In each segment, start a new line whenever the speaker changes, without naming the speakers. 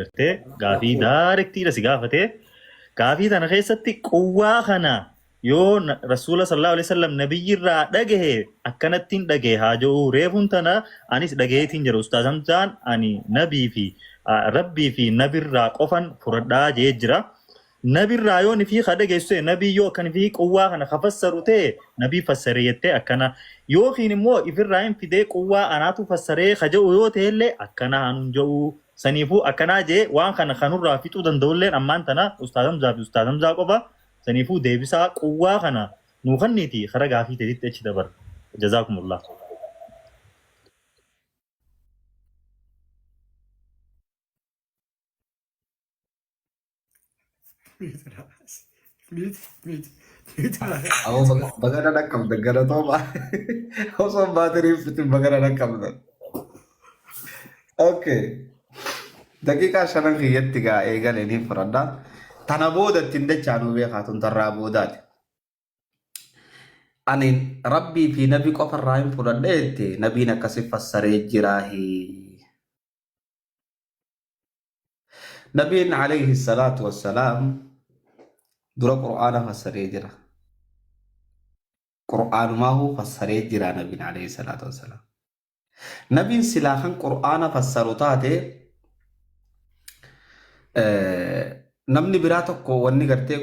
gartee gaafii daarektiidha si gaafate gaafii tana keessatti quwwaa kana yoo rasuula sallallahu alaihi wasallam nabiyyirraa dhagahe akkanattiin dhagahe haa jedhu reefuun tana anis dhagaheetiin jira ustaaz Hamzaan ani nabii fi rabbii fi nabirraa qofan furadhaa jee jira. Nabirraa yoo nifi dhagaheesse nabii yoo kan fi quwwaa kana kafassaru ta'e nabii fassaree jettee akkana yookiin immoo ifirraa hin fidee quwwaa anaatu fassaree kaja'u yoo ta'ellee akkana hanuun jedhu saniifuu akkanaa jee waan kana kanurraa fixuu danda'ulleen ammaan tana ustaaz Hamzaa fi ustaaz Hamzaa qofa saniifuu deebisaa quwwaa kana nuu kanniiti kara gaafii ta'etti achi dabar jazaakumullah.
Aku bagara nakam degara toba. Aku bateri fitin bagara nakam. Okay. Dakika shanan khiyat tiga egal ini farada. Tanaboda tinde chanu be khatun tarabodat. Anin Rabbi fi nabi ko farraim furadete nabi nakasi fassare jirahi. Nabi alaihi salatu wassalam dura Qur'ana fassare jira. Qur'an ma hu fassare jira nabi alaihi salatu wassalam. Nabi silahan Qur'ana fassaru taate namni biraa tokko wanni gartee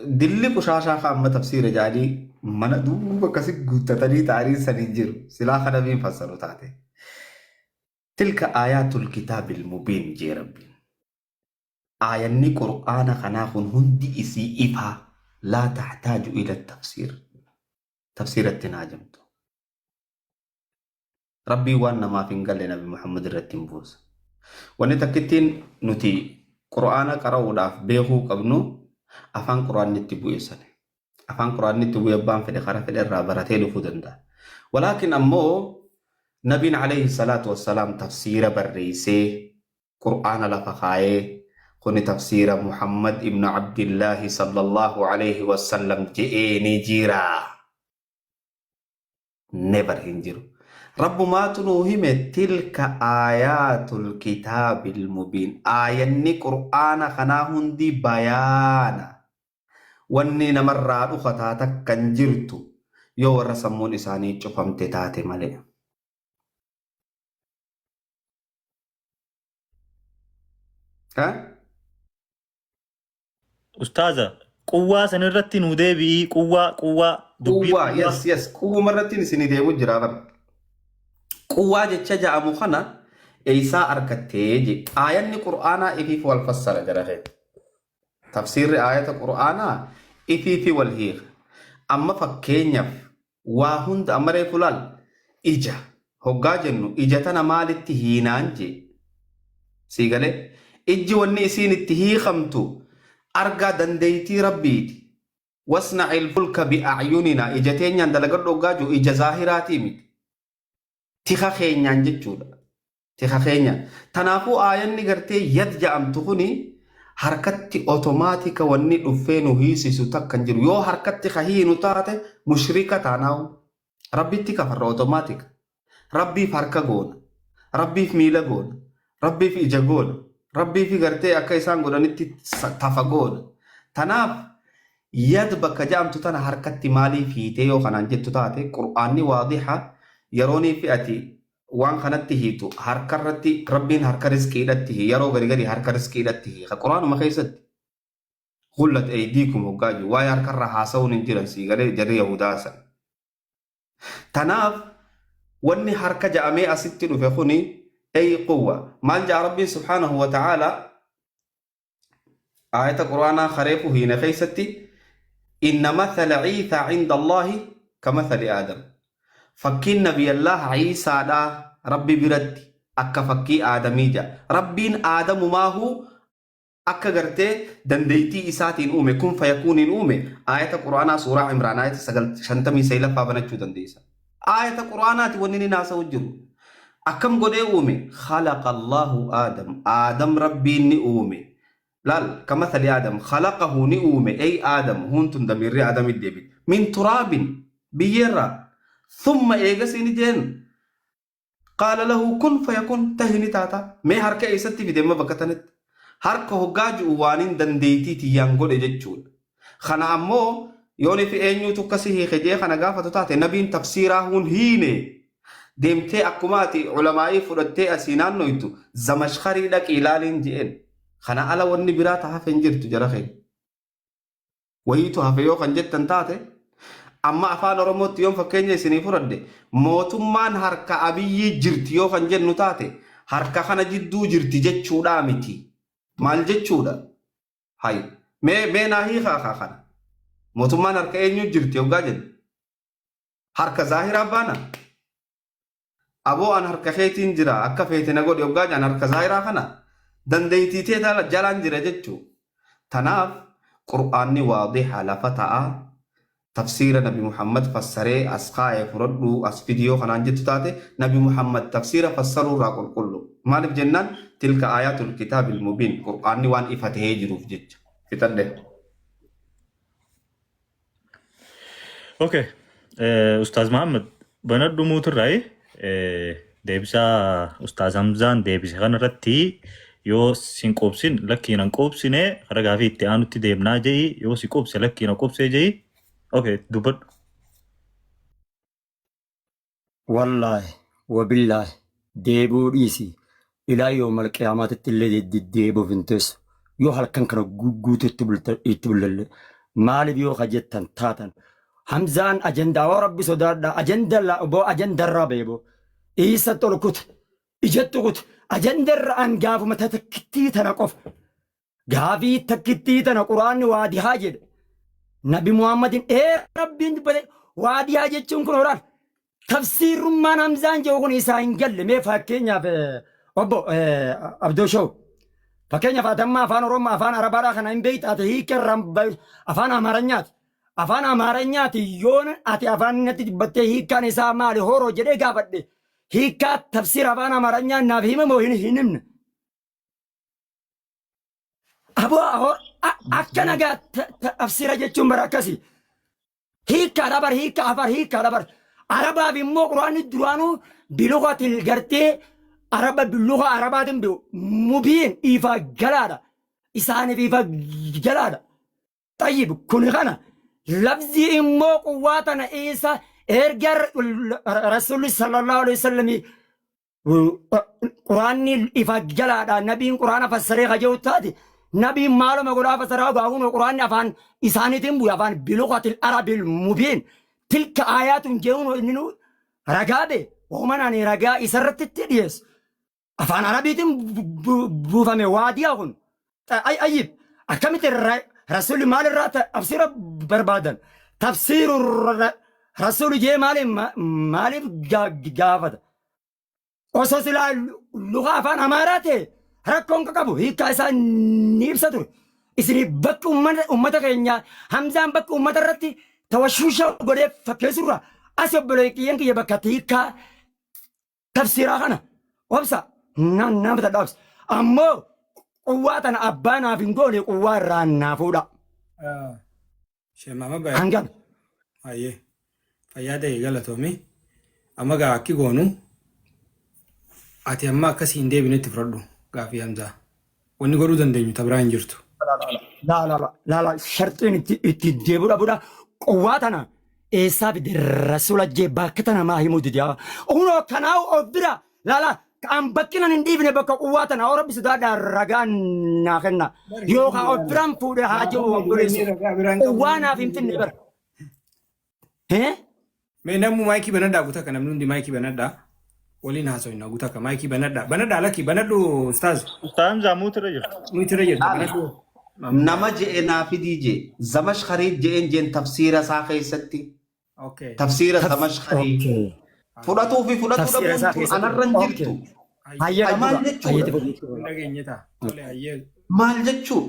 dilli qushashaa amma tafsiira jaanii mana duuba kasi guuttatanii ta'anii sanii jiru silaa kana nabiin fassaru taate. Tilka ayatul kitaabil mubiin jee rabbiin. Ayanni Qur'aana kanaa kun hundi isii ifaa laa taxtaaju ila tafsiir. Tafsiiratti hin haajamtu. Rabbii waan namaaf hin galle nabi Muhammad irratti hin buusa. Wanni takkittiin nuti Qur'aana qara'uudhaaf beekuu qabnu afaan Qur'aanitti bu'eessane. Afaan Qur'aanitti bu'ee abbaan fedhe karaa fedhe irraa baratee dhufuu danda'a. Walaakin ammoo nabiin alayhi salaatu wassalaam tafsiira barreessee Qur'aana lafa kaayee kuni tafsiira Muhammad ibn Abdillahi sallallahu alayhi wasallam je'ee ni jira. Never hin jiru. Rabbumaatu nuu hime tilka ayatul kitaabil mubiin. Ayanni Qur'aana kanaa hundi bayaana. Wanni namarraa dhufataa takkan jirtu yoo warra sammuun isaanii cufamte taate malee.
Ustaaza quwwaa sanirratti nuu deebi'i quwwaa
Quwwaa yes quwwuma irratti isin deebi'u jira bar. Quwwaa jecha ja'amu kana eeysaa argattee je ayanni Qur'aanaa ifiif wal fassara jara kee. Tafsiirri ayata Qur'aanaa ifiifi wal hiika. Amma fakkeenyaaf waa hunda amaree fulaal ija hoggaa jennu ija tana maalitti hiinaan je siigalee ijji wanni isiin itti hiikamtu argaa dandeeytii rabbiiti. واصنع الفلك بأعيننا إجتين يندلقر دوغاجو إجا ظاهراتي ميت تيخا خينيا جتشودا تيخا خينيا تنافو آيان نغرتي يد جام تخوني حركتي أوتوماتيك واني دفينو هيسي ستاك كنجر يو حركتي خهينو تاتي مشركة تاناو ربي تكفر أوتوماتيك ربي فرقا قون ربي في ميلا قون ربي في إجا قون ربي في غرتي أكا إسان قون نتي تفا قون تناف يد بك جامتو تنا حركتي مالي فيتي يو خنان جتو تاتي قرآني واضحة يروني فئتي وان خنتي هيتو حركرتي ربين حركة رزقي لتي يرو غري حركة رزقي لتي قرآن ما خيست غلت أيديكم وقاجو واي حركة رحاسون انجرن سيغري جري يهوداسا تناف واني حركة جامي أستي نفخوني أي قوة مال جاء ربي سبحانه وتعالى آية قرآن خريفه هنا خيستي إن مثل عيسى عند الله كمثل آدم فكي نبي الله عيسى دا ربي برد أكا فكي آدمي جا ربين آدم ما هو أكا غرتي دنديتي إساتين أومي كن فيكون أومي آية قرآن سورة عمران آية سغل شنتمي سيلا فابنجو دنديسا آية قرآن ونيني ناسا وجرو أكم قد أومي خلق الله آدم ربين أومي لال كمثل آدم خلقه نؤمي أي آدم هونتن دمير آدم الدبي من تراب بيرا ثم إيجاسين جن قال له كن فيكون تهني تاتا ما هركة إيستي في دم بكتنت harka hoggaa ji'u waanin dandeettiiti yaan godhe jechuudha. Kana ammoo yoon fi eenyuutu akkasii hiikejee kana gaafatu taate nabiin tafsiiraa hun hiine deemtee akkumaati ulamaa'ii fudhattee asii naannoytu zamashkarii dhaqi ilaaliin je'een. Kana ala wanni biraa hafe hin jirtu jara kee. Wayiitu hafe yoo kan jettan taate amma afaan Oromootti yoon fakkeenya isinii fudhadhe mootummaan harka Abiyyii jirti yoo kan jennu taate harka kana jidduu jirti jechuudha miti. Maal jechuudha? Hay mee naa hiikaa kana. Mootummaan harka eenyu jirti yoggaa jennu? Harka zaahiraa baana. Aboo an harka keetiin jira akka feete na godhe yoggaa jaan harka zaahiraa kana. Dandeettiitee jalaan jira jechuu. Tanaaf Qur'aanni waadiha lafa ta'a. Tafsiira Nabi Muhammad fassaree as kaa'ee fudhadhu as viidiyoo kanaan jettu taate Nabi Muhammad tafsiira fassaruu irraa qulqullu. Maaliif jennaan tilka aayatul kitaabil mubiin Qur'aanni waan ifa ta'ee jiruuf jecha. Fitadhe.
Okay. Ustaaz Muhammad banadhu muutirraa deebisaa Ustaaz Hamzaan deebise kanarratti yoo sin qoobsin lakkiin an qoobsine ragaa fi itti aanutti deemnaa jehi yoo si qoobse lakkiin an qoobsee jehi okay dubbadhu.
Wallaahi wabillahi deebuu dhiisi ilaa yoo malqiyaamaatitti illee deebuuf hin teessu yoo halkan kana guutuu itti bullalle maaliif yoo kajettan taatan Hamzaan ajandaa waa rabbi sodaadha ajandarraa beebo isa tolkut ijattu kut ajandarra an gaafuma takkittii tana qof gaafii takkittii tana quraanni waadihaa jedhe nabi muhammadin rabbiin dubbate waadihaa jechuun kun horaan tafsiirummaan Hamzaan jedhu kun isaa hin galle mee fakkeenyaaf obbo Abdoo Show fakkeenyaaf atamma afaan Oromoo afaan Arabaadhaa kana hin beektaate hiikarraan afaan Amaaranyyaati yoon ati afaan natti dubbattee hiikkaan isaa maali horoo jedhee gaafadhe hiikkaa tafsiira afaan Amaaranyaa naaf himamoo hin himne. Aboo akka nagaa tafsiira jechuun bara akkasii hiikkaadha bar hiikkaadha bar Arabaaf immoo quraanni duraanuu biluqatil gartee biluqa Arabaatiin mubiin ifa galaadha isaaniif ifa galaadha. Tayyib kun kana lafzi immoo quwwaatana isa ergar Rasulullah sallallahu alaihi wasallam quraanni ifa galaadha nabiin quraana fassaree qajeelu taate nabiin maaluma godhaa fassaraa gaafuma quraanni afaan isaaniitiin bu'e afaan biluqatil arabil mubiin tilka aayaatun jechuun inni ragaa be oomanaan ragaa isarratti itti dhiyeessu afaan arabiitiin buufame waadiyaa kun ayyib akkamitti Rasulli maalirraa tafsiira barbaadan tafsiiru Rasulli jee maaliif gaafata osoo silaa luqa afaan Amaaraa ta'e rakkoon qabu hiikkaa isaa ni ibsa ture isinii bakka uummata keenya Hamzaan bakka uummata irratti tawashuusha godhee fakkeessurra as obboleeyyan kiyya bakka hiikkaa tafsiiraa kana obsa nama tadhaabsa ammoo quwwaatan abbaa naaf hin goone quwwaa irraa naafuudha.
Shemama baay'ee.
Hangam.
Ayyee. Fayyaa ta'e galatoomii. Amma gaa akki goonu ati amma akkasii hin deebinetti fudhadhu gaafii Hamzaa. Wanni godhuu dandeenyu tabiraa hin jirtu.
Laala sharxiin itti deebi'uudha bu'uudha quwwaatana eessaa fide Rasuula jee bakka tana maa himuu didiyaa. Unoo kanaa of bira laala. Kan bakkinan hin dhiifne bakka quwwaatana oo rabbi sodaadhaan ragaan naa kenna yookaan of biraan fuudhee haa jiru obboleessu quwwaa naaf hin finne bara.
Mee namni maayikii banadhaa guutaa kan namni hundi maayikii banadhaa waliin haasawinaa guutaa kan maayikii banadhaa lakkii banadhu ustaaz.
Ustaaz Zaamuutirra jira.
Nuutirra jirta banadhu.
Nama je'e naafidii jee zamashkarii je'een jeen tafsiira isaa keessatti tafsiira zamashkarii. Fudhatuu fi fudhatu dhabuun anarra hin jirtu. Maal jechuu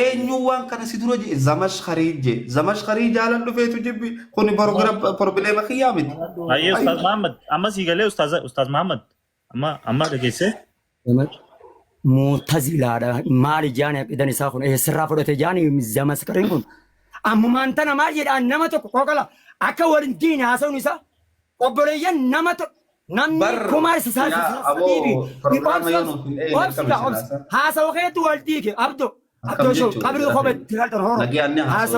eenyuu waan kana si dura jee zamashkarii jee zamashkarii jaalan dhufeetu jibbi kuni probleema kiyyaa miti.
Ayyee Ustaaz Muhammad amma sii galee Ustaaz Muhammad amma dhageesse.
Mu'tazilaadha maali jaani aqidan isaa kun eessarraa fudhate jaani zamashkariin kun ammumaan tana maal jedhaan nama tokko qoqala akka waliin diine haasawuun isaa obboleeyyan nama namni kumaar sadiifi obsi haasawaa keetu wal dhiige abdo abdo shoo qabri kophetti galtan horo haasawaa